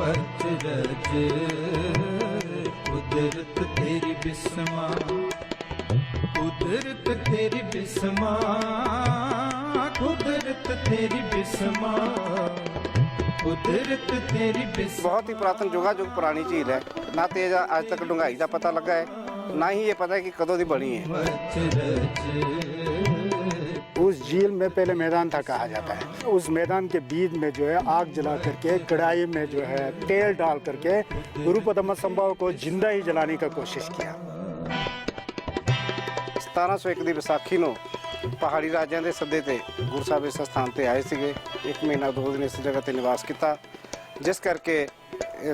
अचरज कुदरत तेरी बिस्मा, कुदरत तेरी बिस्मा, कुदरत तेरी बिस्मा, कुदरत तेरी बिस्मा। बहुत ही पुरातन जुगाजुग पुरानी झील है, ना तो आज तक डूंघाई का पता लगा है, ना ही ये पता है कि कदों की बनी है। उस झील में पहले मैदान था कहा जाता है। उस मैदान के बीच में जो है आग जला करके कढ़ाई में जो है तेल डाल करके गुरु पद्मसंभव को जिंदा ही जलाने का कोशिश किया। 1701 ਦੀ ਵਿਸਾਖੀ ਨੂੰ ਪਹਾੜੀ ਰਾਜਿਆਂ ਦੇ ਸੱਦੇ ਤੇ ਗੁਰੂ ਸਾਹਿਬ ਇਸ ਸਥਾਨ ਤੇ ਆਏ ਸੀਗੇ। 1 ਮਹੀਨਾ 2 ਦਿਨ ਇਸ ਜਗ੍ਹਾ ਤੇ ਨਿਵਾਸ ਕੀਤਾ, ਜਿਸ ਕਰਕੇ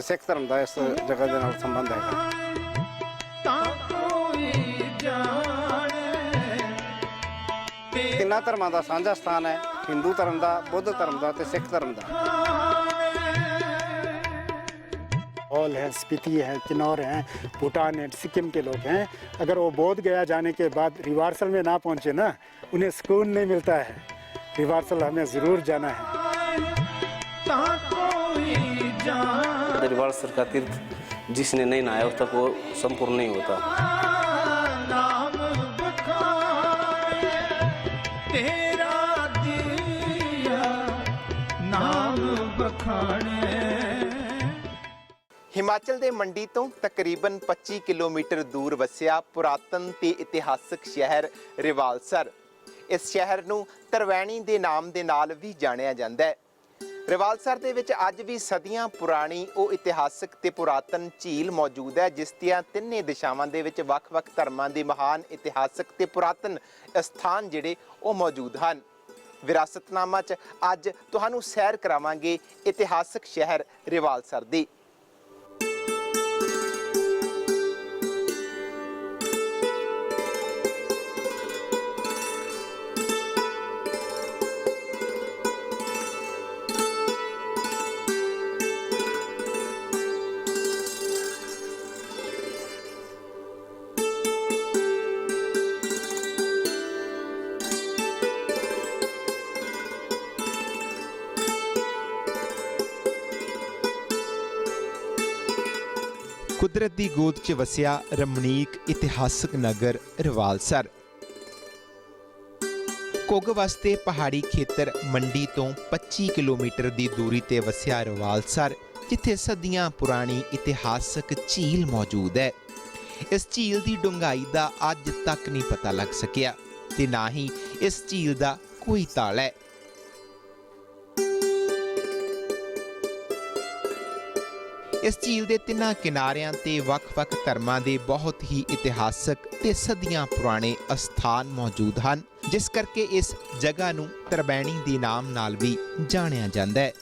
ਸਿੱਖ ਧਰਮ ਦਾ ਇਸ ਜਗ੍ਹਾ ਦੇ ਨਾਲ ਸੰਬੰਧ ਹੈ। ਤਿੰਨਾਂ ਧਰਮਾਂ ਦਾ ਸਾਂਝਾ ਸਥਾਨ ਹੈ, ਹਿੰਦੂ ਧਰਮ ਦਾ, ਬੁੱਧ ਧਰਮ ਦਾ ਤੇ ਸਿੱਖ ਧਰਮ ਦਾ। लाहौल है, स्पीति है, किन्नौर है, भूटान है, सिक्किम के लोग हैं। अगर वो बोध गया जाने के बाद रिवार्सल में ना पहुँचे ना, उन्हें सुकून नहीं मिलता है। रिवार्सल हमें ज़रूर जाना है। रिवार्सल का तीर्थ जिसने नहीं नहाया उस तक वो संपूर्ण नहीं होता। ਹਿਮਾਚਲ ਦੇ ਮੰਡੀ ਤੋਂ ਤਕਰੀਬਨ 25 ਕਿਲੋਮੀਟਰ ਦੂਰ ਵਸਿਆ ਪੁਰਾਤਨ ਤੇ ਇਤਿਹਾਸਕ ਸ਼ਹਿਰ ਰਿਵਾਲਸਰ। ਇਸ ਸ਼ਹਿਰ ਨੂੰ ਤਰਵੈਣੀ ਦੇ ਨਾਮ ਦੇ ਨਾਲ ਵੀ ਜਾਣਿਆ ਜਾਂਦਾ ਹੈ। ਰਿਵਾਲਸਰ ਦੇ ਵਿੱਚ ਅੱਜ ਵੀ ਸਦੀਆਂ ਪੁਰਾਣੀ ਉਹ ਇਤਿਹਾਸਕ ਤੇ ਪੁਰਾਤਨ ਝੀਲ ਮੌਜੂਦ ਹੈ, ਜਿਸ ਦੀਆਂ ਤਿੰਨੇ ਦਿਸ਼ਾਵਾਂ ਦੇ ਵਿੱਚ ਵੱਖ-ਵੱਖ ਧਰਮਾਂ ਦੇ ਮਹਾਨ ਇਤਿਹਾਸਕ ਤੇ ਪੁਰਾਤਨ ਸਥਾਨ ਜਿਹੜੇ ਉਹ ਮੌਜੂਦ ਹਨ। ਵਿਰਾਸਤਨਾਮਾ 'ਚ ਅੱਜ ਤੁਹਾਨੂੰ ਸੈਰ ਕਰਾਵਾਂਗੇ ਇਤਿਹਾਸਕ ਸ਼ਹਿਰ ਰਿਵਾਲਸਰ ਦੀ। ਕੁਦਰਤ ਦੀ ਗੋਦ 'ਚ ਵਸਿਆ ਰਮਣੀਕ ਇਤਿਹਾਸਕ ਨਗਰ ਰਿਵਾਲਸਰ। ਕੁੱਗ ਵਾਸਤੇ ਪਹਾੜੀ ਖੇਤਰ ਮੰਡੀ ਤੋਂ 25 ਕਿਲੋਮੀਟਰ ਦੀ ਦੂਰੀ ਤੇ ਵਸਿਆ ਰਿਵਾਲਸਰ, ਜਿੱਥੇ ਸਦੀਆਂ ਪੁਰਾਣੀ ਇਤਿਹਾਸਕ ਝੀਲ ਮੌਜੂਦ ਹੈ। ਇਸ ਝੀਲ ਦੀ ਡੂੰਘਾਈ ਦਾ ਅੱਜ ਤੱਕ ਨਹੀਂ ਪਤਾ ਲੱਗ ਸਕਿਆ ਤੇ ਨਾ ਹੀ ਇਸ ਝੀਲ ਦਾ ਕੋਈ ਤਾਲ ਹੈ। ਇਸ ਝੀਲ ਦੇ ਤਿੰਨਾਂ ਕਿਨਾਰਿਆਂ ਤੇ ਵੱਖ-ਵੱਖ ਧਰਮਾਂ ਦੇ ਬਹੁਤ ਹੀ ਇਤਿਹਾਸਕ ਤੇ ਸਦੀਆਂ ਪੁਰਾਣੇ ਅਸਥਾਨ ਮੌਜੂਦ ਹਨ, ਜਿਸ ਕਰਕੇ ਇਸ ਜਗ੍ਹਾ ਨੂੰ ਤਰਵੈਣੀ ਦੇ ਨਾਮ ਨਾਲ ਵੀ ਜਾਣਿਆ ਜਾਂਦਾ ਹੈ।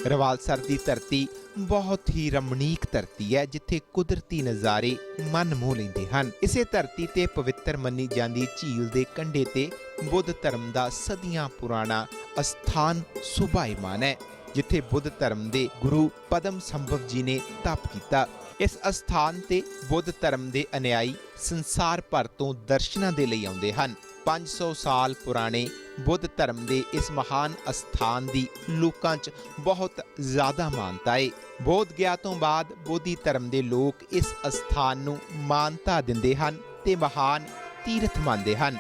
ਰਿਵਾਲਸਰ ਦੀ ਧਰਤੀ ਬਹੁਤ ਹੀ ਰਮਣੀਕ ਧਰਤੀ ਹੈ, ਜਿੱਥੇ ਕੁਦਰਤੀ ਨਜ਼ਾਰੇ ਮਨ ਮੋਹ ਲੈਂਦੇ ਹਨ। ਇਸੇ ਧਰਤੀ ਤੇ ਪਵਿੱਤਰ ਮੰਨੀ ਜਾਂਦੀ ਝੀਲ ਦੇ ਕੰਢੇ ਤੇ ਬੁੱਧ ਧਰਮ ਦਾ ਸਦੀਆਂ ਪੁਰਾਣਾ ਅਸਥਾਨ ਸੁਭਾਈਮਾਨ ਹੈ, ਜਿੱਥੇ ਬੁੱਧ ਧਰਮ ਦੇ ਗੁਰੂ ਪਦਮਸੰਭਵ ਜੀ ਨੇ ਤਪ ਕੀਤਾ। ਇਸ ਅਸਥਾਨ ਤੇ ਬੁੱਧ ਧਰਮ ਦੇ ਅਨੁਯਾਈ ਸੰਸਾਰ ਭਰ ਤੋਂ ਦਰਸ਼ਨਾਂ ਦੇ ਲਈ ਆਉਂਦੇ ਹਨ। 500 ਸਾਲ ਪੁਰਾਣੇ ਬੁੱਧ ਧਰਮ ਦੇ ਇਸ ਮਹਾਨ ਅਸਥਾਨ ਦੀ ਲੋਕਾਂ 'ਚ ਬਹੁਤ ਜ਼ਿਆਦਾ ਮਾਨਤਾ ਹੈ। ਬੋਧ ਗਿਆ ਤੋਂ ਬਾਅਦ ਬੋਧੀ ਧਰਮ ਦੇ ਲੋਕ ਇਸ ਅਸਥਾਨ ਨੂੰ ਮਾਨਤਾ ਦਿੰਦੇ ਹਨ ਤੇ ਮਹਾਨ ਤੀਰਥ ਮੰਨਦੇ ਹਨ।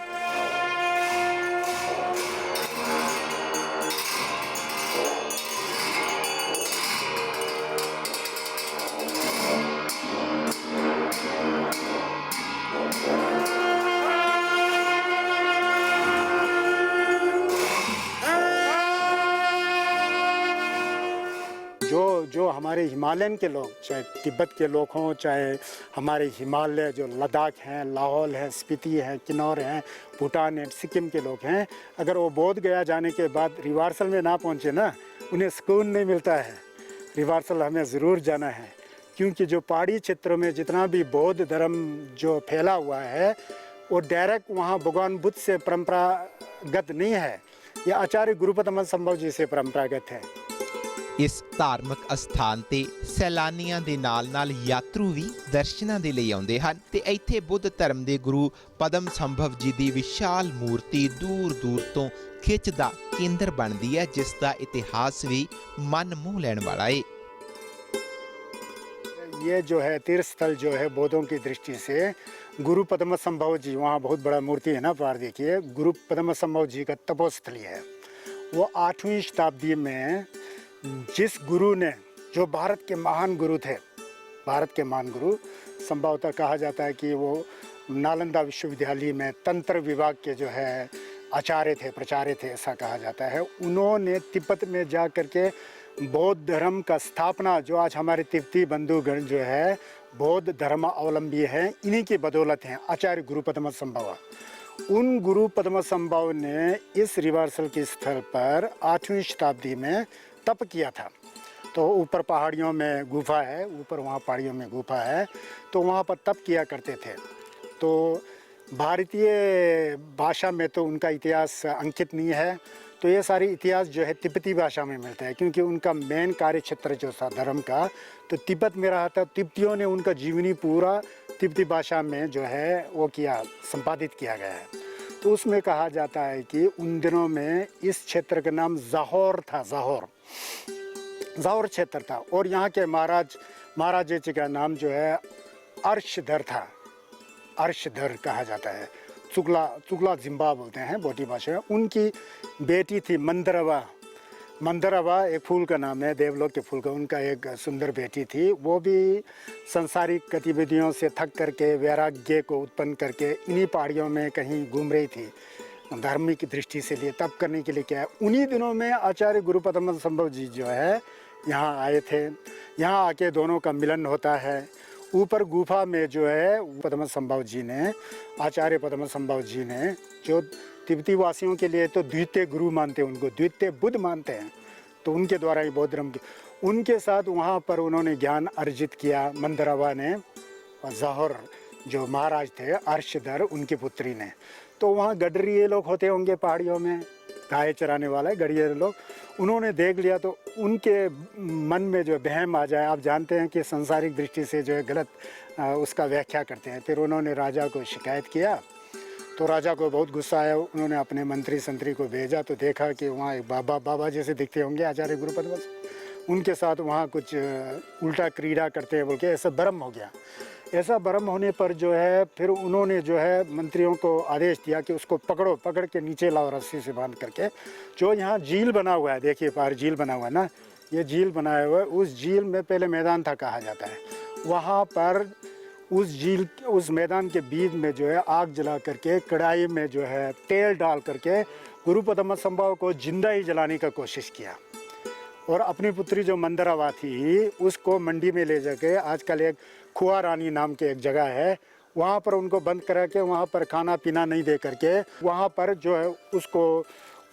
जो हमारे हिमालयन के लोग, चाहे तिब्बत के लोग हों, चाहे हमारे हिमालय जो लद्दाख हैं, लाहौल है, स्पीति है, किन्नौर हैं, भूटान है, सिक्किम के लोग हैं, अगर वो बोध गया जाने के बाद रिवारसल में ना पहुँचे ना, उन्हें सुकून नहीं मिलता है। रिवारसल हमें ज़रूर जाना है, क्योंकि जो पहाड़ी क्षेत्रों में जितना भी बौद्ध धर्म जो फैला हुआ है वो डायरेक्ट वहाँ भगवान बुद्ध से परंपरागत नहीं है, ये आचार्य गुरु पद्मसंभव जी से परंपरागत है। ਇਸ ਧਾਰਮਿਕ ਅਸਥਾਨ ਤੇ ਸੈਲਾਨੀਆਂ ਦੇ ਨਾਲ-ਨਾਲ ਯਾਤਰੂ ਵੀ ਦਰਸ਼ਨਾਂ ਦੇ ਲਈ ਆਉਂਦੇ ਹਨ ਤੇ ਇੱਥੇ ਬੁੱਧ ਧਰਮ ਦੇ ਗੁਰੂ ਪਦਮ ਸੰਭਵ ਜੀ ਦੀ ਵਿਸ਼ਾਲ ਮੂਰਤੀ ਦੂਰ-ਦੂਰ ਤੋਂ ਖਿੱਚ ਦਾ ਕੇਂਦਰ ਬਣਦੀ ਹੈ, ਜਿਸ ਦਾ ਇਤਿਹਾਸ ਵੀ ਮਨ ਮੋਹ ਲੈਣ ਵਾਲਾ ਹੈ। ये जो है तीर्थ स्थल जो है बौद्धों की दृष्टि से गुरु पद्म संभव जी, वहाँ बहुत बड़ा मूर्ति है ना, पार देखिए, गुरु पद्म संभव जी का तपोस्थली है। वो 8वीं शताब्दी में जिस गुरु ने, जो भारत के महान गुरु थे, भारत के महान गुरु, संभवतः कहा जाता है कि वो नालंदा विश्वविद्यालय में तंत्र विभाग के जो है आचार्य थे, प्राचार्य थे, ऐसा कहा जाता है। उन्होंने तिब्बत में जा कर के बौद्ध धर्म का स्थापना, जो आज हमारे तिब्बती बंधुगण जो है बौद्ध धर्मावलंबी हैं, इन्हीं की बदौलत हैं आचार्य गुरु पद्म संभव। उन गुरु पद्म संभव ने इस रिवर्सल के स्थल पर 8वीं शताब्दी में तप किया था। तो ऊपर पहाड़ियों में गुफा है, ऊपर वहाँ पहाड़ियों में गुफा है, तो वहाँ पर तप किया करते थे। तो भारतीय भाषा में तो उनका इतिहास अंकित नहीं है, तो ये सारी इतिहास जो है तिब्बती भाषा में मिलता है, क्योंकि उनका मेन कार्य क्षेत्र जो था धर्म का तो तिब्बत में रहा था। तिब्बतियों ने उनका जीवनी पूरा तिब्बती भाषा में जो है वो किया, संपादित किया गया है। तो उसमें कहा जाता है कि उन दिनों में इस क्षेत्र का नाम जाहौर था, जाहौर क्षेत्र था, और यहाँ के महाराज जी का नाम जो है अर्शधर था, अर्शधर कहा जाता है। चुगला जिम्बा बोलते हैं बोटी भाषा में। उनकी बेटी थी मंदरवा, मंदरवा एक फूल का नाम है, देवलोक के फूल का, उनका एक सुंदर बेटी थी। वो भी सांसारिक गतिविधियों से थक करके वैराग्य को उत्पन्न करके इन्हीं पहाड़ियों में कहीं घूम रही थी, धार्मिक दृष्टि से लिए तप करने के लिए। क्या है, उन्हीं दिनों में आचार्य गुरु पद्म संभव जी जो है यहाँ आए थे। यहाँ आके दोनों का मिलन होता है। ऊपर गुफा में जो है पद्म संभव जी ने, आचार्य पद्म संभव जी ने, जो तिब्बती वासियों के लिए तो द्वितीय गुरु मानते हैं, उनको द्वितीय बुद्ध मानते हैं, तो उनके द्वारा ही बौद्ध धर्म की, उनके साथ वहाँ पर उन्होंने ज्ञान अर्जित किया मंदरवा ने, और जौहर जो महाराज थे अर्शधर, उनकी पुत्री ने। तो वहाँ गडरिये लोग होते होंगे पहाड़ियों में, गाय चराने वाले गडरिये लोग, उन्होंने देख लिया तो उनके मन में जो वहम आ जाए, आप जानते हैं कि संसारिक दृष्टि से जो है गलत उसका व्याख्या करते हैं। फिर उन्होंने राजा को शिकायत किया, तो राजा को बहुत गुस्सा आया। उन्होंने अपने मंत्री संतरी को भेजा, तो देखा कि वहाँ एक बाबा जैसे दिखते होंगे आचार्य गुरु पद्म, उनके साथ वहाँ कुछ उल्टा क्रीड़ा करते हैं बोल के ऐसा भ्रम हो गया। ऐसा भ्रम होने पर जो है फिर उन्होंने जो है मंत्रियों को आदेश दिया कि उसको पकड़ो, पकड़ के नीचे लाओ रस्सी से बांध करके। जो यहाँ झील बना हुआ है, देखिए पार झील बना हुआ है ना, ये झील बनाया हुआ है। उस झील में पहले मैदान था कहा जाता है, वहाँ पर उस झील, उस मैदान के बीच में जो है आग जला करके कढ़ाई में जो है तेल डाल करके गुरु पद्म संभव को जिंदा ही जलाने का कोशिश किया। और अपनी पुत्री जो मंदरवा थी उसको मंडी में ले जाके, आजकल एक खुआ रानी नाम के एक जगह है, वहाँ पर उनको बंद करा के, वहाँ पर खाना पीना नहीं दे करके, वहाँ पर जो है उसको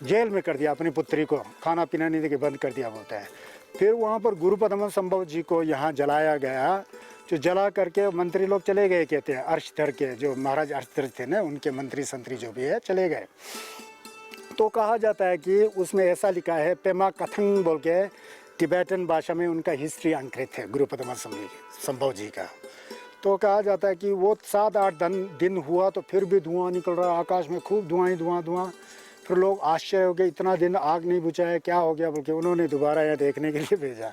जेल में कर दिया। अपनी पुत्री को खाना पीना नहीं दे के बंद कर दिया बोलता है। फिर वहाँ पर गुरु पद्म संभव जी को यहाँ जलाया गया। जो जला करके मंत्री लोग चले गए, कहते हैं अर्शधर के जो महाराज अर्शधर थे ना, उनके मंत्री संतरी जो भी है चले गए। तो कहा जाता है कि उसमें ऐसा लिखा है, पेमा कथंग बोल के तिब्बतन भाषा में उनका हिस्ट्री अंकित है गुरु पद्म संभव जी का। तो कहा जाता है कि वो 7-8 दिन हुआ तो फिर भी धुआं निकल रहा, आकाश में खूब धुआं ही धुआं। फिर लोग आश्चर्य हो गए, इतना दिन आग नहीं बुझाया, क्या हो गया बोल के उन्होंने दोबारा यहाँ देखने के लिए भेजा।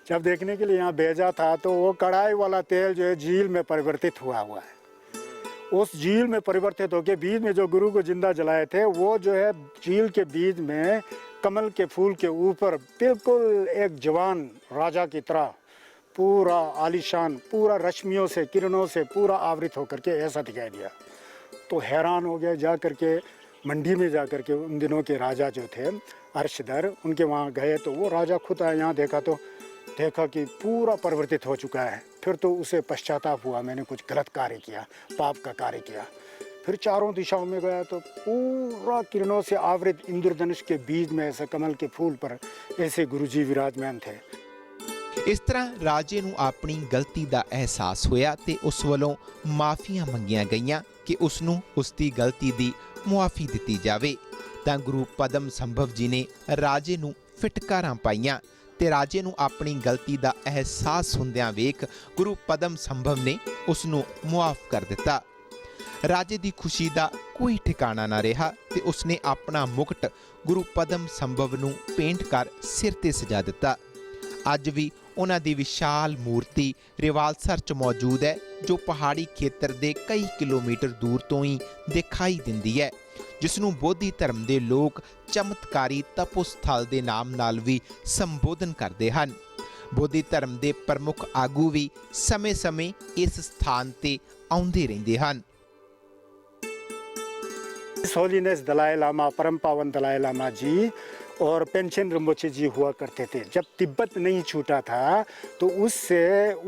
जब देखने के लिए यहाँ भेजा था तो वो कढ़ाई वाला तेल जो है झील में परिवर्तित हुआ है। उस झील में परिवर्तित होकर बीच में जो गुरु को जिंदा जलाए थे, वो जो है झील के बीच में कमल के फूल के ऊपर बिल्कुल एक जवान राजा की तरह पूरा आलीशान, पूरा रश्मियों से, किरणों से पूरा आवृत होकर के ऐसा दिखाई दिया। तो हैरान हो गया, जा करके मंडी में जा करके उन दिनों के राजा जो थे अर्शधर, उनके वहाँ गए तो वो राजा खुद आया, यहाँ देखा कि पूरा परिवर्तित हो चुका है। फिर तो उसे पश्चाताप हुआ, मैंने कुछ गलत कार्य किया, पाप का कार्य किया। फिर चारों दिशाओं में गया तो पूरा किरणों से आवृत इंद्रधनुष के बीच में ऐसे कमल के फूल पर ऐसे गुरुजी विराजमान थे। इस तरह राजे ਨੂੰ ਆਪਣੀ ਗਲਤੀ ਦਾ ਅਹਿਸਾਸ ਹੋਇਆ ਤੇ ਉਸ ਵੱਲੋਂ ਮਾਫੀਆਂ ਮੰਗੀਆਂ ਗਈਆਂ ਕਿ ਉਸ ਨੂੰ ਉਸ ਦੀ ਗਲਤੀ ਦੀ ਮੁਆਫੀ ਦਿੱਤੀ ਜਾਵੇ। ਤਾਂ ਗੁਰੂ ਪਦਮ ਸੰਭਵ ਜੀ ਨੇ ਰਾਜੇ ਨੂੰ ਫਿਟਕਾਰਾਂ ਪਾਈਆਂ ਤੇ ਰਾਜੇ ਨੂੰ ਆਪਣੀ ਗਲਤੀ ਦਾ ਅਹਿਸਾਸ ਹੁੰਦਿਆਂ ਵੇਖ ਗੁਰੂ ਪਦਮ ਸੰਭਵ ਨੇ ਉਸ ਨੂੰ ਮੁਆਫ ਕਰ ਦਿੱਤਾ। ਰਾਜੇ ਦੀ ਖੁਸ਼ੀ ਦਾ ਕੋਈ ਠਿਕਾਣਾ ਨਾ ਰਿਹਾ ਤੇ ਉਸਨੇ ਆਪਣਾ ਮੁਕਟ ਗੁਰੂ ਪਦਮ ਸੰਭਵ ਨੂੰ ਪੇਂਟ ਕਰ ਸਿਰ ਤੇ ਸਜਾ ਦਿੱਤਾ। ਅੱਜ ਵੀ ਉਹਨਾਂ ਦੀ ਵਿਸ਼ਾਲ ਮੂਰਤੀ ਰਿਵਾਲਸਰ 'ਚ ਮੌਜੂਦ ਹੈ, ਜੋ ਪਹਾੜੀ ਖੇਤਰ ਦੇ ਕਈ ਕਿਲੋਮੀਟਰ ਦੂਰ ਤੋਂ ਹੀ ਦਿਖਾਈ ਦਿੰਦੀ ਹੈ, ਜਿਸ ਨੂੰ ਬੋਧੀ ਧਰਮ ਦੇ ਲੋਕ ਚਮਤਕਾਰੀ ਤਪੋਸਥਲ ਦੇ ਨਾਮ ਨਾਲ ਵੀ ਸੰਬੋਧਨ ਕਰਦੇ ਹਨ। ਬੋਧੀ ਧਰਮ ਦੇ ਪ੍ਰਮੁੱਖ ਆਗੂ ਵੀ ਸਮੇਂ-ਸਮੇਂ ਇਸ ਸਥਾਨ ਤੇ ਆਉਂਦੇ ਰਹਿੰਦੇ ਹਨ। होलीनेस दलाई लामा, परम पावन दलाई लामा जी और पेंशन रिम्पोचे जी हुआ करते थे। जब तिब्बत नहीं छूटा था तो उससे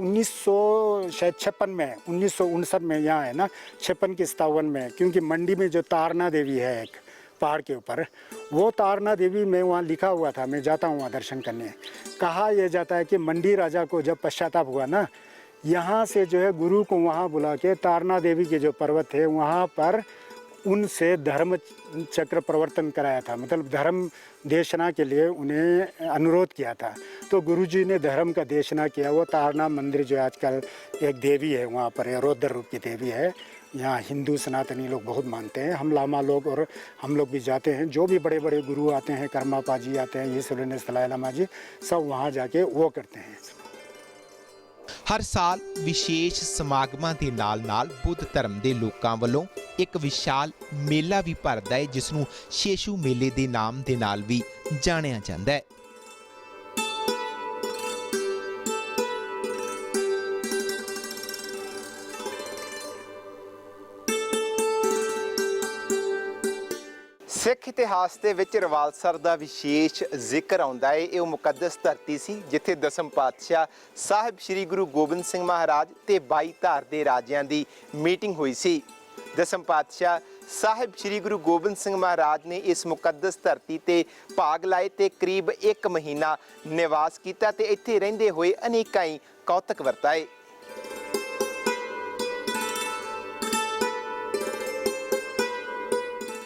1956 में 1959 में यहाँ है ना 56 की 57 में, क्योंकि मंडी में जो तारना देवी है एक पहाड़ के ऊपर, वो तारना देवी में वहाँ लिखा हुआ था, मैं जाता हूँ वहाँ दर्शन करने। कहा यह जाता है कि मंडी राजा को जब पश्चाताप हुआ ना, यहाँ से जो है गुरु को वहाँ बुला के तारना देवी के जो पर्वत है वहाँ पर उनसे धर्म चक्र प्रवर्तन कराया था, मतलब धर्म देशना के लिए उन्हें अनुरोध किया था। तो गुरुजी ने धर्म का देशना किया। वो तारना मंदिर जो आजकल एक देवी है वहाँ पर, रौद्र रूप की देवी है। यहाँ हिंदू सनातनी लोग बहुत मानते हैं, हम लामा लोग और हम लोग भी जाते हैं। जो भी बड़े बड़े गुरु आते हैं, कर्मापा जी आते हैं, ये होलीनेस दलाई लामा जी, सब वहाँ जाके वो करते हैं। ਹਰ ਸਾਲ ਵਿਸ਼ੇਸ਼ ਸਮਾਗਮਾਂ ਦੇ ਨਾਲ-ਨਾਲ ਬੁੱਧ ਧਰਮ ਦੇ ਲੋਕਾਂ ਵੱਲੋਂ ਇੱਕ ਵਿਸ਼ਾਲ ਮੇਲਾ ਵੀ ਭਰਦਾ ਹੈ, ਜਿਸ ਨੂੰ ਸ਼ੇਸ਼ੂ ਮੇਲੇ ਦੇ ਨਾਮ ਦੇ ਨਾਲ ਵੀ ਜਾਣਿਆ ਜਾਂਦਾ ਹੈ। ਸਿੱਖ ਇਤਿਹਾਸ ਦੇ ਵਿੱਚ ਰਿਵਾਲਸਰ ਦਾ ਵਿਸ਼ੇਸ਼ ਜ਼ਿਕਰ ਆਉਂਦਾ ਹੈ। ਇਹ ਉਹ ਮੁਕੱਦਸ ਧਰਤੀ ਸੀ ਜਿੱਥੇ ਦਸਮ ਪਾਤਸ਼ਾਹ ਸਾਹਿਬ ਸ੍ਰੀ ਗੁਰੂ ਗੋਬਿੰਦ ਸਿੰਘ ਮਹਾਰਾਜ ਤੇ 22 ਧਾਰ ਦੇ ਰਾਜਿਆਂ ਦੀ ਮੀਟਿੰਗ ਹੋਈ ਸੀ। ਦਸਮ ਪਾਤਸ਼ਾਹ ਸਾਹਿਬ ਸ੍ਰੀ ਗੁਰੂ ਗੋਬਿੰਦ ਸਿੰਘ ਮਹਾਰਾਜ ਨੇ ਇਸ ਮੁਕੱਦਸ ਧਰਤੀ ਤੇ ਭਾਗ ਲਾਏ ਤੇ ਕਰੀਬ 1 ਮਹੀਨਾ ਨਿਵਾਸ ਕੀਤਾ ਤੇ ਇੱਥੇ ਰਹਿੰਦੇ ਹੋਏ ਅਨੇਕਾਂ ਹੀ ਕੌਤਕ ਵਰਤਾਏ।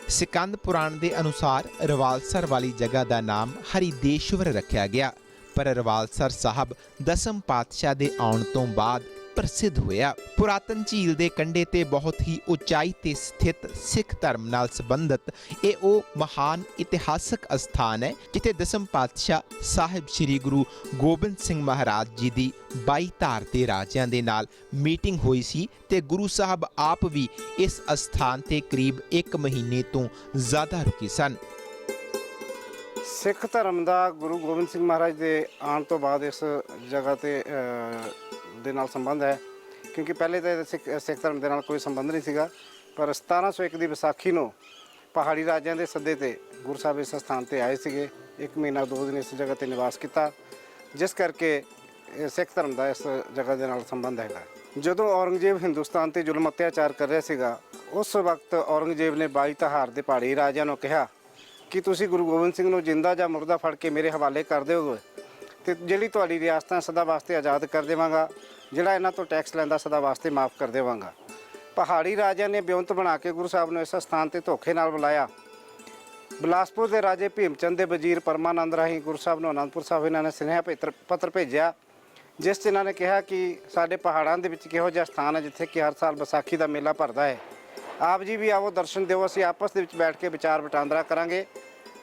ਸਿਕੰਦ ਪੁਰਾਣ ਦੇ ਅਨੁਸਾਰ ਰਿਵਾਲਸਰ ਵਾਲੀ ਜਗ੍ਹਾ ਦਾ ਨਾਮ ਹਰੀਦੇਸ਼ਵਰ ਰੱਖਿਆ ਗਿਆ, ਪਰ ਰਿਵਾਲਸਰ ਸਾਹਿਬ ਦਸਮ ਪਾਤਸ਼ਾਹ ਦੇ ਆਉਣ ਤੋਂ ਬਾਅਦ ਪ੍ਰਸਿੱਧ ਹੋਇਆ। ਪੁਰਾਤਨ ਝੀਲ ਦੇ ਕੰਢੇ ਤੇ ਬਹੁਤ ਹੀ ਉਚਾਈ ਤੇ ਸਥਿਤ ਸਿੱਖ ਧਰਮ ਨਾਲ ਸੰਬੰਧਿਤ ਇਹ ਉਹ ਮਹਾਨ ਇਤਿਹਾਸਕ ਅਸਥਾਨ ਹੈ ਜਿੱਥੇ ਦਸਮ ਪਾਤਸ਼ਾਹ ਸਾਹਿਬ ਸ੍ਰੀ ਗੁਰੂ ਗੋਬਿੰਦ ਸਿੰਘ ਮਹਾਰਾਜ ਜੀ ਦੀ 22 ਧਾਰ ਦੇ ਰਾਜਿਆਂ ਦੇ ਨਾਲ ਮੀਟਿੰਗ ਹੋਈ ਸੀ ਤੇ ਗੁਰੂ ਸਾਹਿਬ ਆਪ ਵੀ ਇਸ ਅਸਥਾਨ ਤੇ ਕਰੀਬ 1 ਮਹੀਨੇ ਤੋਂ ਜ਼ਿਆਦਾ ਰੁਕੇ ਸਨ। ਸਿੱਖ ਧਰਮ ਦਾ ਗੁਰੂ ਗੋਬਿੰਦ ਸਿੰਘ ਮਹਾਰਾਜ ਦੇ ਆਉਣ ਤੋਂ ਬਾਅਦ ਇਸ ਜਗ੍ਹਾ ਤੇ ਦੇ ਨਾਲ ਸੰਬੰਧ ਹੈ, ਕਿਉਂਕਿ ਪਹਿਲੇ ਤਾਂ ਸਿੱਖ ਧਰਮ ਦੇ ਨਾਲ ਕੋਈ ਸੰਬੰਧ ਨਹੀਂ ਸੀਗਾ, ਪਰ 1701 ਦੀ ਵਿਸਾਖੀ ਨੂੰ ਪਹਾੜੀ ਰਾਜਿਆਂ ਦੇ ਸੱਦੇ ਤੇ ਗੁਰੂ ਸਾਹਿਬ ਇਸ ਸਥਾਨ ਤੇ ਆਏ ਸੀਗੇ। 1 ਮਹੀਨਾ 2 ਦਿਨ ਇਸ ਜਗ੍ਹਾ ਤੇ ਨਿਵਾਸ ਕੀਤਾ, ਜਿਸ ਕਰਕੇ ਸਿੱਖ ਧਰਮ ਦਾ ਇਸ ਜਗ੍ਹਾ ਦੇ ਨਾਲ ਸੰਬੰਧ ਹੈਗਾ। ਜਦੋਂ ਔਰੰਗਜ਼ੇਬ ਹਿੰਦੁਸਤਾਨ ਤੇ ਜ਼ੁਲਮ ਅਤਿਆਚਾਰ ਕਰ ਰਿਹਾ ਸੀਗਾ, ਉਸ ਵਕਤ ਔਰੰਗਜ਼ੇਬ ਨੇ 22 ਧਾਰ ਦੇ ਪਹਾੜੀ ਰਾਜਿਆਂ ਨੂੰ ਕਿਹਾ ਕਿ ਤੁਸੀਂ ਗੁਰੂ ਗੋਬਿੰਦ ਸਿੰਘ ਨੂੰ ਜਿੰਦਾ ਜਾਂ ਮੁਰਦਾ ਫੜ ਕੇ ਮੇਰੇ ਹਵਾਲੇ ਕਰ ਦਿਓਗੇ ਤੇ ਜਿਹੜੀ ਤੁਹਾਡੀ ਰਿਆਸਤਾਂ ਸਦਾ ਵਾਸਤੇ ਆਜ਼ਾਦ ਕਰ ਦੇਵਾਂਗਾ, ਜਿਹੜਾ ਇਹਨਾਂ ਤੋਂ ਟੈਕਸ ਲੈਂਦਾ ਸਦਾ ਵਾਸਤੇ ਮਾਫ ਕਰ ਦੇਵਾਂਗਾ। ਪਹਾੜੀ ਰਾਜਿਆਂ ਨੇ ਬਿਉਂਤ ਬਣਾ ਕੇ ਗੁਰੂ ਸਾਹਿਬ ਨੂੰ ਇਸ ਸਥਾਨ ਤੇ ਧੋਖੇ ਨਾਲ ਬੁਲਾਇਆ। ਬਿਲਾਸਪੁਰ ਦੇ ਰਾਜੇ ਭੀਮਚੰਦ ਦੇ ਵਜ਼ੀਰ ਪਰਮਾਨੰਦ ਰਾਹੀਂ ਗੁਰੂ ਸਾਹਿਬ ਨੂੰ ਅਨੰਦਪੁਰ ਸਾਹਿਬ ਇਹਨਾਂ ਨੇ ਸੁਨੇਹਾ ਪੱਤਰ ਭੇਜਿਆ, ਜਿਸ 'ਚ ਇਹਨਾਂ ਨੇ ਕਿਹਾ ਕਿ ਸਾਡੇ ਪਹਾੜਾਂ ਦੇ ਵਿੱਚ ਕਿਹੋ ਜਿਹਾ ਸਥਾਨ ਹੈ ਜਿੱਥੇ ਕਿ ਹਰ ਸਾਲ ਵਿਸਾਖੀ ਦਾ ਮੇਲਾ ਭਰਦਾ ਹੈ। ਆਪ ਜੀ ਵੀ ਆਵੋ ਦਰਸ਼ਨ ਦਿਓ, ਅਸੀਂ ਆਪਸ ਦੇ ਵਿੱਚ ਬੈਠ ਕੇ ਵਿਚਾਰ ਵਟਾਂਦਰਾ ਕਰਾਂਗੇ,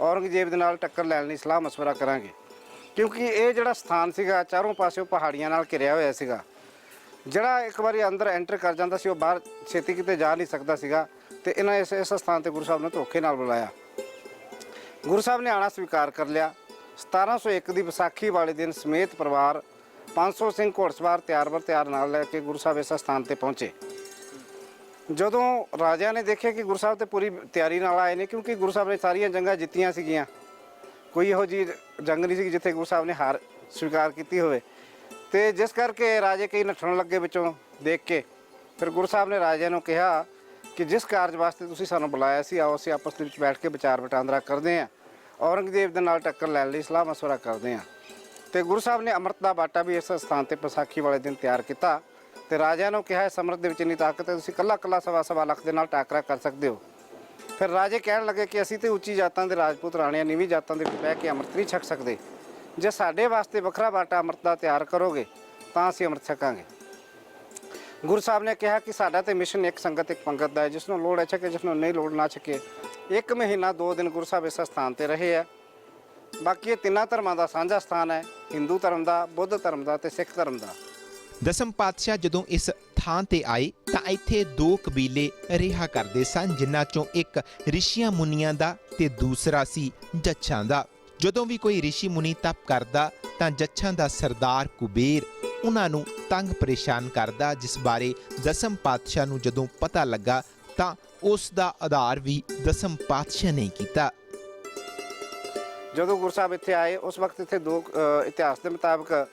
ਔਰੰਗਜ਼ੇਬ ਦੇ ਨਾਲ ਟੱਕਰ ਲੈਣ ਲਈ ਸਲਾਹ ਮਸ਼ਵਰਾ ਕਰਾਂਗੇ। ਕਿਉਂਕਿ ਇਹ ਜਿਹੜਾ ਸਥਾਨ ਸੀਗਾ ਚਾਰੋਂ ਪਾਸਿਓਂ ਪਹਾੜੀਆਂ ਨਾਲ ਘਿਰਿਆ ਹੋਇਆ ਸੀਗਾ। ਜਿਹੜਾ ਇੱਕ ਵਾਰੀ ਅੰਦਰ ਐਂਟਰ ਕਰ ਜਾਂਦਾ ਸੀ ਉਹ ਬਾਹਰ ਛੇਤੀ ਕਿਤੇ ਜਾ ਨਹੀਂ ਸਕਦਾ ਸੀਗਾ, ਤੇ ਇਹਨਾਂ ਇਸ ਸਥਾਨ ਤੇ ਗੁਰੂ ਸਾਹਿਬ ਨੇ ਧੋਖੇ ਨਾਲ ਬੁਲਾਇਆ। ਗੁਰੂ ਸਾਹਿਬ ਨੇ ਆਉਣਾ ਸਵੀਕਾਰ ਕਰ ਲਿਆ। 1701 ਦੀ ਵਿਸਾਖੀ ਵਾਲੇ ਦਿਨ ਸਮੇਤ ਪਰਿਵਾਰ 500 ਸਿੰਘ ਘੋੜਸਵਾਰ ਤਿਆਰ ਨਾਲ ਲੈ ਕੇ ਗੁਰੂ ਸਾਹਿਬ ਇਸ ਸਥਾਨ ਤੇ ਪਹੁੰਚੇ। ਜਦੋਂ ਰਾਜਿਆਂ ਨੇ ਦੇਖਿਆ ਕਿ ਗੁਰੂ ਸਾਹਿਬ ਤੇ ਪੂਰੀ ਤਿਆਰੀ ਨਾਲ ਆਏ ਨੇ, ਕਿਉਂਕਿ ਗੁਰੂ ਸਾਹਿਬ ਨੇ ਸਾਰੀਆਂ ਜੰਗਾਂ ਜਿੱਤੀਆਂ ਸੀਗੀਆਂ, ਕੋਈ ਇਹੋ ਜਿਹੀ ਜੰਗ ਨਹੀਂ ਸੀ ਜਿੱਥੇ ਗੁਰੂ ਸਾਹਿਬ ਨੇ ਹਾਰ ਸਵੀਕਾਰ ਕੀਤੀ ਹੋਵੇ, ਤੇ ਜਿਸ ਕਰਕੇ ਰਾਜੇ ਕਈ ਨੱਠਣ ਲੱਗੇ ਵਿੱਚੋਂ ਦੇਖ ਕੇ। ਫਿਰ ਗੁਰੂ ਸਾਹਿਬ ਨੇ ਰਾਜਿਆਂ ਨੂੰ ਕਿਹਾ ਕਿ ਜਿਸ ਕਾਰਜ ਵਾਸਤੇ ਤੁਸੀਂ ਸਾਨੂੰ ਬੁਲਾਇਆ ਸੀ, ਆਓ ਅਸੀਂ ਆਪਸ ਦੇ ਵਿੱਚ ਬੈਠ ਕੇ ਵਿਚਾਰ ਵਟਾਂਦਰਾ ਕਰਦੇ ਹਾਂ, ਔਰੰਗਜ਼ੇਬ ਦੇ ਨਾਲ ਟੱਕਰ ਲੈਣ ਲਈ ਸਲਾਹ ਮਸ਼ਵਰਾ ਕਰਦੇ ਹਾਂ। ਤੇ ਗੁਰੂ ਸਾਹਿਬ ਨੇ ਅੰਮ੍ਰਿਤ ਦਾ ਬਾਟਾ ਵੀ ਇਸ ਸਥਾਨ ਤੇ ਵਿਸਾਖੀ ਵਾਲੇ ਦਿਨ ਤਿਆਰ ਕੀਤਾ ਤੇ ਰਾਜਿਆਂ ਨੂੰ ਕਿਹਾ ਇਸ ਅੰਮ੍ਰਿਤ ਦੇ ਵਿੱਚ ਇੰਨੀ ਤਾਕਤ ਹੈ, ਤੁਸੀਂ ਕੱਲਾ ਸਵਾ ਲੱਖ ਦੇ ਨਾਲ ਟਾਕਰਾ ਕਰ ਸਕਦੇ ਹੋ। ਫਿਰ ਰਾਜੇ ਕਹਿਣ ਲੱਗੇ ਕਿ ਅਸੀਂ ਤੇ ਉੱਚੀ ਜਾਤਾਂ ਦੇ ਰਾਜਪੂਤ ਰਾਣਿਆਂ ਨੀਵੀਂ ਜਾਤਾਂ ਦੇ ਵਿੱਚ ਬਹਿ ਕੇ ਅੰਮ੍ਰਿਤ ਨਹੀਂ ਛਕ ਸਕਦੇ, ਜੇ ਸਾਡੇ ਵਾਸਤੇ ਵੱਖਰਾ ਬਾਟਾ ਅੰਮ੍ਰਿਤ ਦਾ ਤਿਆਰ ਕਰੋਗੇ ਤਾਂ ਅਸੀਂ ਅੰਮ੍ਰਿਤ ਛਕਾਂਗੇ। ਗੁਰੂ ਸਾਹਿਬ ਨੇ ਕਿਹਾ ਕਿ ਸਾਡਾ ਤੇ ਮਿਸ਼ਨ ਇੱਕ ਸੰਗਤ ਇੱਕ ਪੰਗਤ ਦਾ ਹੈ, ਜਿਸ ਨੂੰ ਲੋੜ ਹੈ ਛਕੇ, ਜਿਸ ਨੂੰ ਨਹੀਂ ਲੋੜ ਨਾ ਛਕੇ। 1 ਮਹੀਨਾ 2 ਦਿਨ ਗੁਰੂ ਸਾਹਿਬ ਇਸ ਸਥਾਨ ਤੇ ਰਹੇ ਆ। ਬਾਕੀ ਇਹ ਤਿੰਨਾਂ ਧਰਮਾਂ ਦਾ ਸਾਂਝਾ ਸਥਾਨ ਹੈ, ਹਿੰਦੂ ਧਰਮ ਦਾ, ਬੁੱਧ ਧਰਮ ਦਾ ਤੇ ਸਿੱਖ ਧਰਮ ਦਾ। ਦਸਮ ਪਾਤਸ਼ਾਹ ਜਦੋਂ ਇਸ ਥਾਂ ਤੇ ਆਏ ਤਾਂ ਇੱਥੇ 2 ਕਬੀਲੇ ਰਿਹਾ ਕਰਦੇ ਸਨ, ਜਿਨ੍ਹਾਂ ਚੋਂ ਇੱਕ ਰਿਸ਼ੀਆਂ ਮੁਨੀਆਂ ਦਾ ਤੇ ਦੂਸਰਾ ਸੀ ਜੱਛਾਂ ਦਾ। ਜਦੋਂ ਵੀ ਕੋਈ ਰਿਸ਼ੀ ਮੁਨੀ ਤਪ ਕਰਦਾ ਤਾਂ ਜੱਛਾਂ ਦਾ ਸਰਦਾਰ ਕੁਬੇਰ ਉਹਨਾਂ ਨੂੰ ਤੰਗ ਪਰੇਸ਼ਾਨ ਕਰਦਾ, ਜਿਸ ਬਾਰੇ ਦਸਮ ਪਾਤਸ਼ਾਹ ਨੂੰ ਜਦੋਂ ਪਤਾ ਲੱਗਾ ਤਾਂ ਉਸ ਦਾ ਆਧਾਰ ਵੀ ਦਸਮ ਪਾਤਸ਼ਾਹ ਨੇ ਕੀਤਾ। ਜਦੋਂ ਗੁਰੂ ਸਾਹਿਬ ਇੱਥੇ ਆਏ ਉਸ ਵਕਤ ਇੱਥੇ ਇਤਿਹਾਸ ਦੇ ਮੁਤਾਬਕ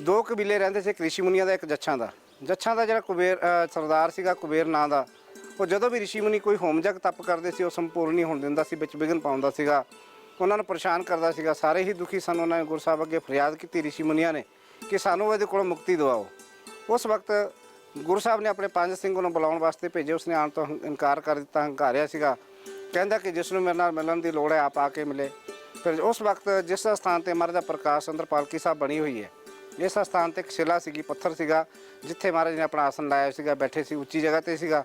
2 ਕਬੀਲੇ ਰਹਿੰਦੇ ਸੀ, ਇੱਕ ਰਿਸ਼ੀ ਮੁਨੀਆਂ ਦਾ, ਇੱਕ ਜੱਛਾਂ ਦਾ। ਜੱਛਾਂ ਦਾ ਜਿਹੜਾ ਕੁਬੇਰ ਸਰਦਾਰ ਸੀਗਾ ਕੁਬੇਰ ਨਾਂ ਦਾ, ਉਹ ਜਦੋਂ ਵੀ ਰਿਸ਼ੀ ਮੁਨੀ ਕੋਈ ਹੋਮ ਜਗ ਤਪ ਕਰਦੇ ਸੀ ਉਹ ਸੰਪੂਰਨ ਨਹੀਂ ਹੋਣ ਦਿੰਦਾ ਸੀ, ਵਿੱਚ ਵਿਘਨ ਪਾਉਂਦਾ ਸੀਗਾ, ਉਹਨਾਂ ਨੂੰ ਪਰੇਸ਼ਾਨ ਕਰਦਾ ਸੀਗਾ। ਸਾਰੇ ਹੀ ਦੁਖੀ ਸਨ। ਉਹਨਾਂ ਨੇ ਗੁਰੂ ਸਾਹਿਬ ਅੱਗੇ ਫਰਿਆਦ ਕੀਤੀ ਰਿਸ਼ੀ ਮੁਨੀਆਂ ਨੇ ਕਿ ਸਾਨੂੰ ਇਹਦੇ ਕੋਲੋਂ ਮੁਕਤੀ ਦਿਵਾਓ। ਉਸ ਵਕਤ ਗੁਰੂ ਸਾਹਿਬ ਨੇ ਆਪਣੇ 5 ਸਿੰਘ ਨੂੰ ਬੁਲਾਉਣ ਵਾਸਤੇ ਭੇਜੇ। ਉਸਨੇ ਆਉਣ ਤੋਂ ਇਨਕਾਰ ਕਰ ਦਿੱਤਾ, ਹੰਕਾਰਿਆ ਸੀਗਾ, ਕਹਿੰਦਾ ਕਿ ਜਿਸ ਨੂੰ ਮੇਰੇ ਨਾਲ ਮਿਲਣ ਦੀ ਲੋੜ ਹੈ ਆਪ ਆ ਕੇ ਮਿਲੇ। ਫਿਰ ਉਸ ਵਕਤ ਜਿਸ ਸਥਾਨ ਤੇ ਮਹਾਰਾਜ ਦਾ ਪ੍ਰਕਾਸ਼ ਅੰਦਰ ਪਾਲਕੀ ਸਾਹਿਬ ਬਣੀ ਹੋਈ ਹੈ, ਇਸ ਸਥਾਨ ਤੇ ਇੱਕ ਸ਼ਿਲਾ ਸੀਗੀ, ਪੱਥਰ ਸੀਗਾ, ਜਿੱਥੇ ਮਹਾਰਾਜ ਨੇ ਆਪਣਾ ਆਸਣ ਲਾਇਆ ਸੀਗਾ, ਬੈਠੇ ਸੀ, ਉੱਚੀ ਜਗ੍ਹਾ ਤੇ ਸੀਗਾ।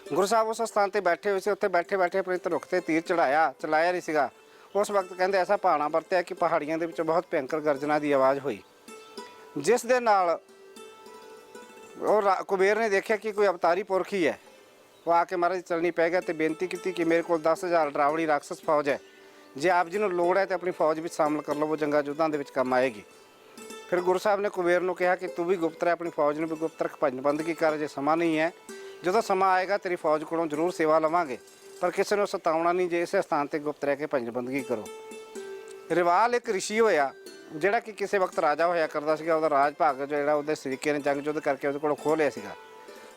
ਗੁਰੂ ਸਾਹਿਬ ਉਸ ਸਥਾਨ ਤੇ ਬੈਠੇ ਹੋਏ ਸੀ। ਉੱਥੇ ਬੈਠੇ ਬੈਠੇ ਆਪਣੇ ਧਨੁਖ ਤੇ ਤੀਰ ਚਲਾਇਆ ਨਹੀਂ ਸੀਗਾ। ਉਸ ਵਕਤ ਕਹਿੰਦੇ ਐਸਾ ਭਾਣਾ ਵਰਤਿਆ ਕਿ ਪਹਾੜੀਆਂ ਦੇ ਵਿੱਚ ਬਹੁਤ ਭਿਅੰਕਰ ਗਰਜਨਾ ਦੀ ਆਵਾਜ਼ ਹੋਈ, ਜਿਸ ਦੇ ਨਾਲ ਉਹ ਕੁਬੇਰ ਨੇ ਦੇਖਿਆ ਕਿ ਕੋਈ ਅਵਤਾਰੀ ਪੁਰਖ ਹੀ ਹੈ। ਉਹ ਆ ਕੇ ਮਹਾਰਾਜ ਚੱਲਣੀ ਪੈ ਗਿਆ ਤੇ ਬੇਨਤੀ ਕੀਤੀ ਕਿ ਮੇਰੇ ਕੋਲ 10,000 ਡਰਾਵਣੀ ਰਾਖਸ ਫੌਜ ਹੈ, ਜੇ ਆਪ ਜੀ ਨੂੰ ਲੋੜ ਹੈ ਤਾਂ ਆਪਣੀ ਫੌਜ ਵਿੱਚ ਸ਼ਾਮਲ ਕਰ ਲਵੋ, ਜੰਗਾਂ ਯੁੱਧਾਂ ਦੇ ਵਿੱਚ ਕੰਮ ਆਏਗੀ। ਫਿਰ ਗੁਰੂ ਸਾਹਿਬ ਨੇ ਕੁਬੇਰ ਨੂੰ ਕਿਹਾ ਕਿ ਤੂੰ ਵੀ ਗੁਪਤ ਰਹਿ, ਆਪਣੀ ਫੌਜ ਨੂੰ ਵੀ ਗੁਪਤ ਰੱਖ, ਭਜਨ ਬੰਦਗੀ ਕਰ, ਜੇ ਸਮਾਂ ਨਹੀਂ ਹੈ, ਜਦੋਂ ਸਮਾਂ ਆਏਗਾ ਤੇਰੀ ਫੌਜ ਕੋਲੋਂ ਜ਼ਰੂਰ ਸੇਵਾ ਲਵਾਂਗੇ, ਪਰ ਕਿਸੇ ਨੂੰ ਸਤਾਉਣਾ ਨਹੀਂ, ਜੇ ਇਸੇ ਸਥਾਨ ਤੇ ਗੁਪਤ ਰਹਿ ਕੇ ਭਜਨ ਬੰਦਗੀ ਕਰੋ। ਰਿਵਾਲ ਇੱਕ ਰਿਸ਼ੀ ਹੋਇਆ ਜਿਹੜਾ ਕਿ ਕਿਸੇ ਵਕਤ ਰਾਜਾ ਹੋਇਆ ਕਰਦਾ ਸੀਗਾ। ਉਹਦਾ ਰਾਜ ਭਾਗ ਜਿਹੜਾ ਉਹਦੇ ਸਰੀਕੇ ਨੇ ਜੰਗ ਯੁੱਧ ਕਰਕੇ ਉਹਦੇ ਕੋਲੋਂ ਖੋਹ ਲਿਆ ਸੀਗਾ।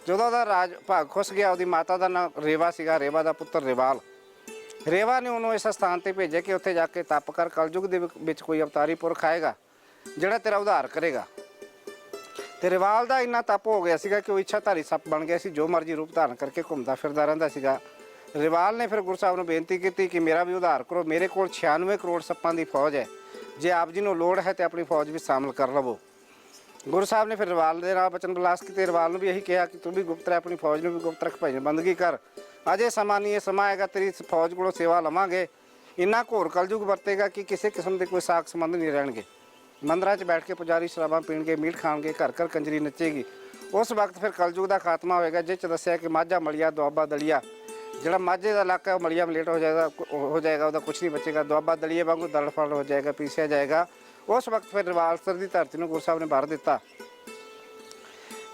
ਜਦੋਂ ਉਹਦਾ ਰਾਜ ਭਾਗ ਖੁੱਸ ਗਿਆ, ਉਹਦੀ ਮਾਤਾ ਦਾ ਨਾਮ ਰੇਵਾ ਸੀਗਾ, ਰੇਵਾ ਦਾ ਪੁੱਤਰ ਰਿਵਾਲ। ਰੇਵਾ ਨੇ ਉਹਨੂੰ ਇਸ ਸਥਾਨ ਤੇ ਭੇਜਿਆ ਕਿ ਉੱਥੇ ਜਾ ਕੇ ਤਪ ਕਰ, ਕਲਯੁੱਗ ਦੇ ਵਿੱਚ ਕੋਈ ਅਵਤਾਰੀ ਪੁਰਖ ਆਏਗਾ ਜਿਹੜਾ ਤੇਰਾ ਉਧਾਰ ਕਰੇਗਾ। ਤੇ ਰਿਵਾਲ ਦਾ ਇੰਨਾ ਤਪ ਹੋ ਗਿਆ ਸੀਗਾ ਕਿ ਉਹ ਇੱਛਾਧਾਰੀ ਸੱਪ ਬਣ ਗਿਆ ਸੀ, ਜੋ ਮਰਜ਼ੀ ਰੂਪ ਧਾਰਨ ਕਰਕੇ ਘੁੰਮਦਾ ਫਿਰਦਾ ਰਹਿੰਦਾ ਸੀਗਾ। ਰਿਵਾਲ ਨੇ ਫਿਰ ਗੁਰੂ ਸਾਹਿਬ ਨੂੰ ਬੇਨਤੀ ਕੀਤੀ ਕਿ ਮੇਰਾ ਵੀ ਉਧਾਰ ਕਰੋ, ਮੇਰੇ ਕੋਲ 96 ਕਰੋੜ ਸੱਪਾਂ ਦੀ ਫੌਜ ਹੈ, ਜੇ ਆਪ ਜੀ ਨੂੰ ਲੋੜ ਹੈ ਤੇ ਆਪਣੀ ਫੌਜ ਵਿੱਚ ਸ਼ਾਮਲ ਕਰ ਲਵੋ। ਗੁਰੂ ਸਾਹਿਬ ਨੇ ਫਿਰ ਰਿਵਾਲ ਦੇ ਨਾਲ ਬਚਨ ਬਲਾਸ ਕੀਤੇ। ਰਿਵਾਲ ਨੂੰ ਵੀ ਇਹੀ ਕਿਹਾ ਕਿ ਤੂੰ ਵੀ ਗੁਪਤ ਰਹਿ, ਆਪਣੀ ਫੌਜ ਨੂੰ ਵੀ ਗੁਪਤ ਰੱਖ, ਭਜਨ ਬੰਦਗੀ ਕਰ, ਅਜੇ ਸਮਾਂ ਨਹੀਂ, ਇਹ ਸਮਾਂ ਆਏਗਾ ਤੇਰੀ ਫੌਜ ਕੋਲੋਂ ਸੇਵਾ ਲਵਾਂਗੇ। ਇੰਨਾ ਘੋਰ ਕਲਯੁਗ ਵਰਤੇਗਾ ਕਿ ਕਿਸੇ ਕਿਸਮ ਦੇ ਕੋਈ ਸਾਕ ਸੰਬੰਧ ਨਹੀਂ ਰਹਿਣਗੇ। ਮੰਦਰਾਂ 'ਚ ਬੈਠ ਕੇ ਪੁਜਾਰੀ ਸ਼ਰਾਬਾਂ ਪੀਣਗੇ, ਮੀਟ ਖਾਣਗੇ, ਘਰ ਘਰ ਕੰਜਰੀ ਨੱਚੇਗੀ। ਉਸ ਵਕਤ ਫਿਰ ਕਲਯੁਗ ਦਾ ਖਾਤਮਾ ਹੋਏਗਾ, ਜਿਸ 'ਚ ਦੱਸਿਆ ਕਿ ਮਾਝਾ ਮਲੀਆ ਦੁਆਬਾ ਦਲੀਆ, ਜਿਹੜਾ ਮਾਝੇ ਦਾ ਇਲਾਕਾ ਉਹ ਮਲੀਆ ਮਲੇਟ ਹੋ ਜਾਏਗਾ, ਉਹਦਾ ਕੁਛ ਨਹੀਂ ਬਚੇਗਾ। ਦੁਆਬਾ ਦਲੀਏ ਵਾਂਗੂ ਦਲ ਫਲ ਹੋ ਜਾਏਗਾ, ਪੀਸਿਆ ਜਾਏਗਾ। ਉਸ ਵਕਤ ਫਿਰ ਰਿਵਾਲਸਰ ਦੀ ਧਰਤੀ ਨੂੰ ਗੁਰੂ ਸਾਹਿਬ ਨੇ ਭਰ ਦਿੱਤਾ।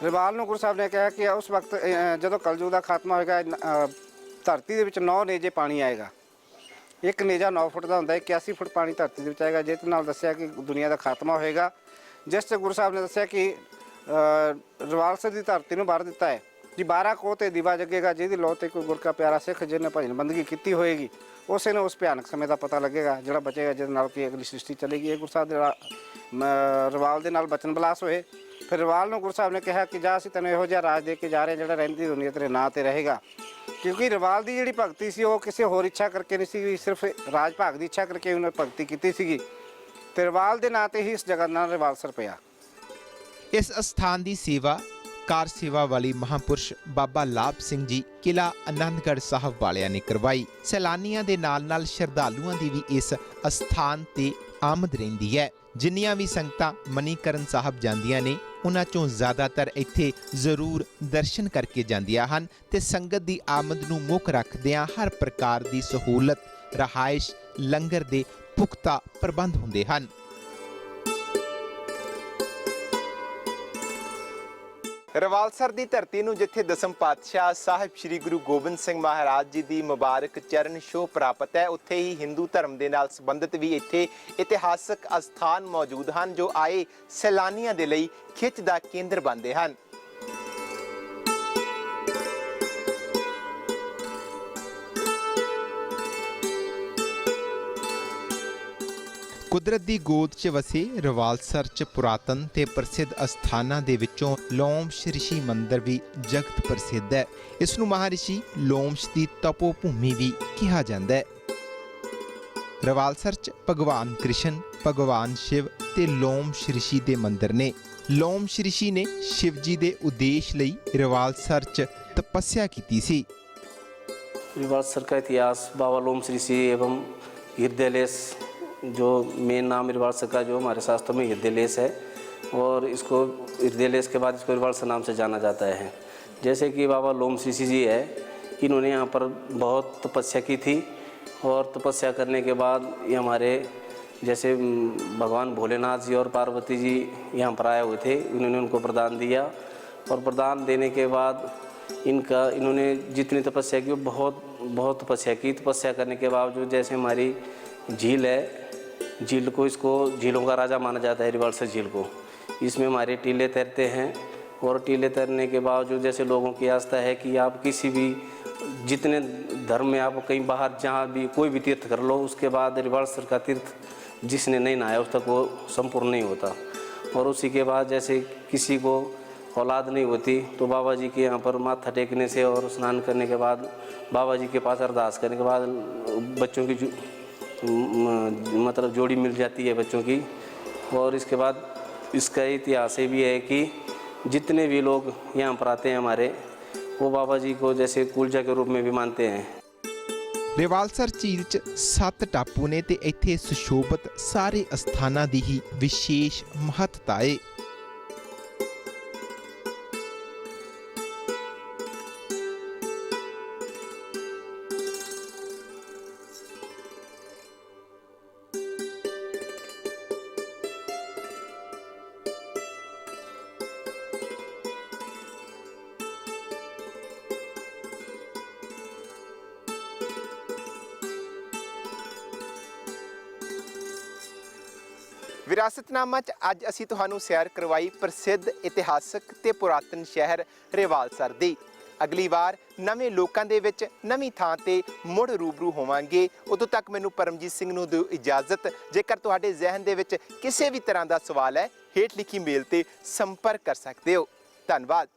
ਰਿਵਾਲ ਨੂੰ ਗੁਰੂ ਸਾਹਿਬ ਨੇ ਕਿਹਾ ਕਿ ਉਸ ਵਕਤ ਜਦੋਂ ਕਲਯੁਗ ਦਾ ਖਾਤਮਾ ਹੋਏਗਾ, ਧਰਤੀ ਦੇ ਵਿੱਚ 9 ਨੇਜੇ ਪਾਣੀ ਆਏਗਾ। ਇੱਕ ਨੇਜਾ 9 ਫੁੱਟ ਦਾ ਹੁੰਦਾ ਹੈ, 81 ਫੁੱਟ ਪਾਣੀ ਧਰਤੀ ਦੇ ਵਿੱਚ ਆਏਗਾ, ਜਿਸ ਨਾਲ ਦੱਸਿਆ ਕਿ ਦੁਨੀਆ ਦਾ ਖਾਤਮਾ ਹੋਏਗਾ। ਜਿਸ 'ਚ ਗੁਰੂ ਸਾਹਿਬ ਨੇ ਦੱਸਿਆ ਕਿ ਰਿਵਾਲਸਰ ਦੀ ਧਰਤੀ ਨੂੰ ਭਰ ਦਿੱਤਾ ਹੈ ਜੀ। 12 ਕੋਹ ਤੇ ਦੀਵਾ ਜਗੇਗਾ, ਜਿਹਦੀ ਲੋ ਤੇ ਕੋਈ ਗੁਰ ਕਾ ਪਿਆਰਾ ਸਿੱਖ ਜਿਹਨੇ ਭਜਨ ਬੰਦਗੀ ਕੀਤੀ ਹੋਏਗੀ, ਉਸੇ ਨੂੰ ਉਸ ਭਿਆਨਕ ਸਮੇਂ ਦਾ ਪਤਾ ਲੱਗੇਗਾ ਜਿਹੜਾ ਬਚੇਗਾ, ਜਿਹਦੇ ਨਾਲ ਕਿ ਅਗਲੀ ਸ੍ਰਿਸ਼ਟੀ ਚੱਲੇਗੀ। ਇਹ ਗੁਰੂ ਸਾਹਿਬ ਦੇ ਰਿਵਾਲ ਦੇ ਨਾਲ ਬਚਨ ਬਲਾਸ ਹੋਏ। ਫਿਰ ਰਿਵਾਲ ਨੂੰ ਗੁਰੂ ਸਾਹਿਬ ਨੇ ਕਿਹਾ ਕਿ ਜਾ ਅਸੀਂ ਤੈਨੂੰ ਇਹੋ ਜਿਹਾ ਰਾਜ ਦੇ ਕੇ ਜਾ ਰਹੇ ਜਿਹੜਾ ਰਹਿੰਦੀ ਦੁਨੀਆ ਤੇਰੇ ਨਾਂ ਤੇ ਰਹੇਗਾ। ਕਿਉਂਕਿ ਰਿਵਾਲ ਦੀ ਜਿਹੜੀ ਭਗਤੀ ਸੀ ਉਹ ਕਿਸੇ ਹੋਰ ਇੱਛਾ ਕਰਕੇ ਨਹੀਂ ਸੀ, ਸਿਰਫ ਰਾਜ ਭਾਗ ਦੀ ਇੱਛਾ ਕਰਕੇ ਉਹਨੇ ਭਗਤੀ ਕੀਤੀ ਸੀਗੀ। ਤੇ ਰਿਵਾਲ ਦੇ ਨਾਂ ਤੇ ਹੀ ਇਸ ਜਗ੍ਹਾ ਦਾ ਨਾਮ ਰਿਵਾਲਸਰ ਪਿਆ। ਇਸ ਅਸਥਾਨ ਦੀ ਸੇਵਾ ਕਾਰ ਸੇਵਾ ਵਾਲੀ ਮਹਾਂਪੁਰਸ਼ ਬਾਬਾ ਲਾਭ ਸਿੰਘ ਜੀ ਕਿਲਾ ਆਨੰਦਗੜ੍ਹ ਸਾਹਿਬ ਵਾਲਿਆਂ ਨੇ ਕਰਵਾਈ। ਸੈਲਾਨੀਆਂ ਦੇ ਨਾਲ ਸ਼ਰਧਾਲੂਆਂ ਦੀ ਵੀ ਇਸ ਅਸਥਾਨ ਤੇ ਆਮਦ ਰਹਿੰਦੀ ਹੈ। ਜਿੰਨੀਆਂ ਵੀ ਸੰਗਤਾਂ ਮਨੀਕਰਨ ਸਾਹਿਬ ਜਾਂਦੀਆਂ ਨੇ, ਉਹਨਾਂ ਚੋਂ ਜ਼ਿਆਦਾਤਰ ਇੱਥੇ ਜ਼ਰੂਰ ਦਰਸ਼ਨ ਕਰਕੇ ਜਾਂਦੀਆਂ ਹਨ ਤੇ ਸੰਗਤ ਦੀ ਆਮਦ ਨੂੰ ਮੁੱਖ ਰੱਖਦਿਆਂ ਹਰ ਪ੍ਰਕਾਰ ਦੀ ਸਹੂਲਤ, ਰਹਾਇਸ਼, ਲੰਗਰ ਦੇ ਪੁਖਤਾ ਪ੍ਰਬੰਧ ਹੁੰਦੇ ਹਨ। ਰਵਾਲਸਰ ਦੀ ਧਰਤੀ ਨੂੰ ਜਿੱਥੇ ਦਸਮ ਪਾਤਸ਼ਾਹ ਸਾਹਿਬ ਸ੍ਰੀ ਗੁਰੂ ਗੋਬਿੰਦ ਸਿੰਘ ਮਹਾਰਾਜ ਜੀ ਦੀ ਮੁਬਾਰਕ ਚਰਨ ਛੋਹ ਪ੍ਰਾਪਤ ਹੈ, ਉੱਥੇ ਹੀ ਹਿੰਦੂ ਧਰਮ ਦੇ ਨਾਲ ਸੰਬੰਧਿਤ ਵੀ ਇੱਥੇ ਇਤਿਹਾਸਕ ਅਸਥਾਨ ਮੌਜੂਦ ਹਨ ਜੋ ਆਏ ਸੈਲਾਨੀਆਂ ਦੇ ਲਈ ਖਿੱਚ ਦਾ ਕੇਂਦਰ ਬਣਦੇ ਹਨ। ਕੁਦਰਤ ਦੀ ਗੋਦ 'ਚ ਵਸੇ ਰਵਾਲਸਰ 'ਚ ਪੁਰਾਤਨ ਤੇ ਪ੍ਰਸਿੱਧ ਅਸਥਾਨਾਂ ਦੇ ਵਿੱਚੋਂ ਲੋਮਸ਼ ਰਿਸ਼ੀ ਮੰਦਰ ਵੀ ਜਗਤ ਪ੍ਰਸਿੱਧ ਹੈ। ਇਸ ਨੂੰ ਮਹਾਰਿਸ਼ੀ ਲੋਮਸ਼ ਦੀ ਤਪੋ ਭੂਮੀ ਵੀ ਕਿਹਾ ਜਾਂਦਾ ਹੈ। ਰਵਾਲਸਰ 'ਚ ਭਗਵਾਨ ਕ੍ਰਿਸ਼ਨ, ਭਗਵਾਨ ਸ਼ਿਵ ਤੇ ਲੋਮ ਸ਼੍ਰਿਸ਼ੀ ਦੇ ਮੰਦਿਰ ਨੇ। ਲੋਮ ਸ਼੍ਰਿਸ਼ੀ ਨੇ ਸ਼ਿਵ ਜੀ ਦੇ ਉਦੇਸ਼ ਲਈ ਰਵਾਲਸਰ 'ਚ ਤਪੱਸਿਆ ਕੀਤੀ ਸੀ। रिवालसर का इतिहास बाबा लोम ऋषि एवं हृदयलेश, जो मेन नाम रिवालसर का जो हमारे शास्त्रों में हृदयलेश है, और इसको हृदयलेश के बाद इसको रिवालसर नाम से जाना जाता है। जैसे कि बाबा लोम ऋषि जी है, इन्होंने यहाँ पर बहुत तपस्या की थी, और तपस्या करने के बाद ये हमारे जैसे भगवान भोलेनाथ जी और पार्वती जी यहाँ पर आए हुए थे, इन्होंने उनको वरदान दिया, और वरदान देने के बाद इन्होंने जितनी तपस्या की वो बहुत तपस्या की। तपस्या करने के बावजूद जैसे हमारी झील है, झील को इसको झीलों का राजा माना जाता है रिवालसर झील को। इसमें हमारे टीले तैरते हैं, और टीले तैरने के बावजूद जैसे लोगों की आस्था है कि आप किसी भी जितने धर्म में आप कहीं बाहर जहाँ भी कोई भी तीर्थ कर लो, उसके बाद रिवालसर का तीर्थ जिसने नहीं नहाया उस तक वो संपूर्ण नहीं होता। और उसी के बाद जैसे किसी को औलाद नहीं होती तो बाबा जी के यहाँ पर माथा टेकने से और स्नान करने के बाद बाबा जी के पास अरदास करने के बाद बच्चों की मतलब जोड़ी मिल जाती है बच्चों की। और इसके बाद इसका इतिहास ये भी है कि जितने भी लोग यहाँ पर आते हैं हमारे, वो बाबा जी को जैसे कुलजा के रूप में भी मानते हैं। ਰਿਵਾਲਸਰ ਝੀਲ 'ਚ 7 ਟਾਪੂ ਨੇ ਤੇ ਇੱਥੇ ਸੁਸ਼ੋਭਿਤ ਸਾਰੇ ਅਸਥਾਨਾਂ ਦੀ ਹੀ ਵਿਸ਼ੇਸ਼ ਮਹੱਤਤਾ ਏ। ਵਿਰਾਸਤਨਾਮਾ 'ਚ ਅੱਜ ਅਸੀਂ ਤੁਹਾਨੂੰ ਸੈਰ ਕਰਵਾਈ ਪ੍ਰਸਿੱਧ ਇਤਿਹਾਸਕ ਤੇ ਪੁਰਾਤਨ ਸ਼ਹਿਰ ਰਿਵਾਲਸਰ ਦੀ। ਅਗਲੀ ਵਾਰ ਨਵੇਂ ਲੋਕਾਂ ਦੇ ਵਿੱਚ ਨਵੀਂ ਥਾਂ ਤੇ ਮੁੜ ਰੂਬਰੂ ਹੋਵਾਂਗੇ। ਉਦੋਂ ਤੱਕ ਮੈਨੂੰ ਪਰਮਜੀਤ ਸਿੰਘ ਨੂੰ ਦਿਓ ਇਜਾਜ਼ਤ। ਜੇਕਰ ਤੁਹਾਡੇ ਜ਼ਿਹਨ ਦੇ ਵਿੱਚ ਕਿਸੇ ਵੀ ਤਰ੍ਹਾਂ ਦਾ ਸਵਾਲ ਹੈ, ਹੇਠ ਲਿਖੀ ਮੇਲ ਤੇ ਸੰਪਰਕ ਕਰ ਸਕਦੇ ਹੋ। ਧੰਨਵਾਦ।